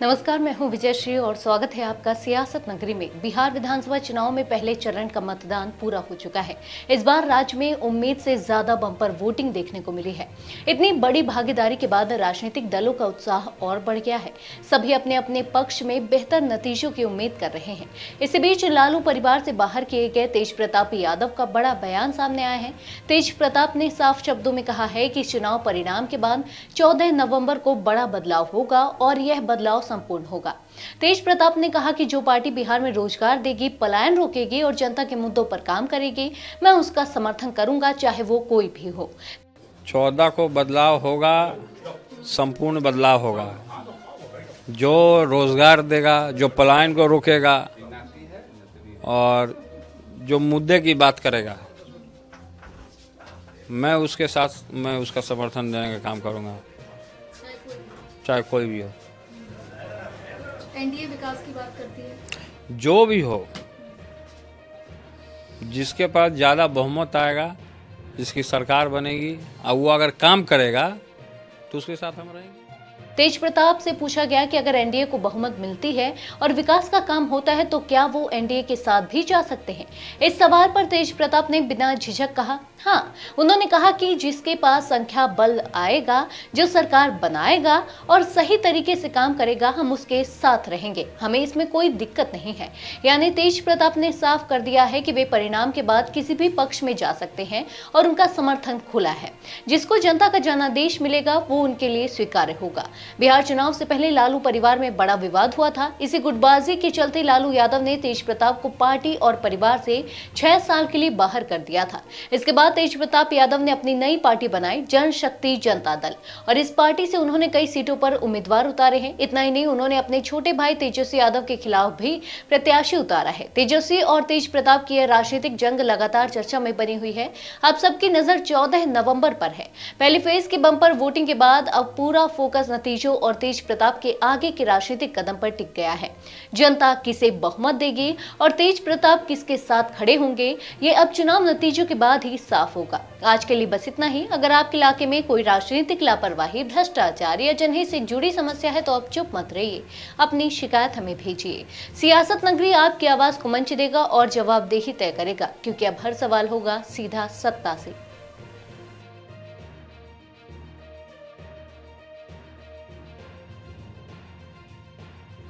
नमस्कार, मैं हूं विजयश्री और स्वागत है आपका सियासत नगरी में। बिहार विधानसभा चुनाव में पहले चरण का मतदान पूरा हो चुका है। इस बार राज्य में उम्मीद से ज्यादा बम्पर वोटिंग देखने को मिली है। इतनी बड़ी भागीदारी के बाद राजनीतिक दलों का उत्साह और बढ़ गया है। सभी अपने अपने पक्ष में बेहतर नतीजों की उम्मीद कर रहे हैं। इसी बीच लालू परिवार से बाहर किए गए तेज प्रताप यादव का बड़ा बयान सामने आया है। तेज प्रताप ने साफ शब्दों में कहा है कि चुनाव परिणाम के बाद 14 नवंबर को बड़ा बदलाव होगा और यह बदलाव संपूर्ण होगा। तेज प्रताप ने कहा कि जो पार्टी बिहार में रोजगार देगी, पलायन रोकेगी और जनता के मुद्दों पर काम करेगी, मैं उसका समर्थन करूंगा, चाहे वो कोई भी हो। 14 को बदलाव होगा, संपूर्ण बदलाव होगा। जो रोजगार देगा, जो पलायन को रोकेगा और जो मुद्दे की बात करेगा, मैं उसके साथ उसका समर्थन देने का काम करूंगा, चाहे कोई भी हो। एनडीए विकास की बात करती है। जो भी हो, जिसके पास ज्यादा बहुमत आएगा, जिसकी सरकार बनेगी और वो अगर काम करेगा तो उसके साथ हम रहेंगे। तेज प्रताप से पूछा गया कि अगर एनडीए को बहुमत मिलती है और विकास का काम होता है तो क्या वो एनडीए के साथ भी जा सकते हैं। इस सवाल पर तेज प्रताप ने बिना झिझक कहा हाँ। उन्होंने कहा कि जिसके पास संख्या बल आएगा, जो सरकार बनाएगा और सही तरीके से काम करेगा, हम उसके साथ रहेंगे। हमें इसमें कोई दिक्कत नहीं है। यानी तेज प्रताप ने साफ कर दिया है कि वे परिणाम के बाद किसी भी पक्ष में जा सकते हैं और उनका समर्थन खुला है। जिसको जनता का जनादेश मिलेगा वो उनके लिए स्वीकार्य होगा। बिहार चुनाव से पहले लालू परिवार में बड़ा विवाद हुआ था। इसी गुटबाजी के चलते लालू यादव ने तेज प्रताप को पार्टी और परिवार से 6 साल के लिए बाहर कर दिया था। इसके बाद तेज प्रताप यादव ने अपनी नई पार्टी बनाई, जनशक्ति जनता दल, और इस पार्टी से उन्होंने कई सीटों पर उम्मीदवार उतारे हैं। इतना ही नहीं, उन्होंने अपने छोटे भाई तेजस्वी यादव के खिलाफ भी प्रत्याशी उतारा है। तेजस्वी और तेज प्रताप की यह राजनीतिक जंग लगातार चर्चा में बनी हुई है। अब सबकी नजर 14 नवंबर पर है। पहली फेज की बम्पर वोटिंग के बाद अब पूरा फोकस नतीजों और तेज प्रताप के आगे के राजनीतिक कदम पर टिक गया है। जनता किसे बहुमत देगी और तेज प्रताप किसके साथ खड़े होंगे, ये अब चुनाव नतीजों के बाद ही साफ होगा। आज के लिए बस इतना ही। अगर आपके इलाके में कोई राजनीतिक लापरवाही, भ्रष्टाचार या जनहित से जुड़ी समस्या है तो आप चुप मत रहिए, अपनी शिकायत हमें भेजिए। सियासत नगरी आपकी आवाज को मंच देगा और जवाबदेही तय करेगा, क्योंकि अब हर सवाल होगा सीधा सत्ता से।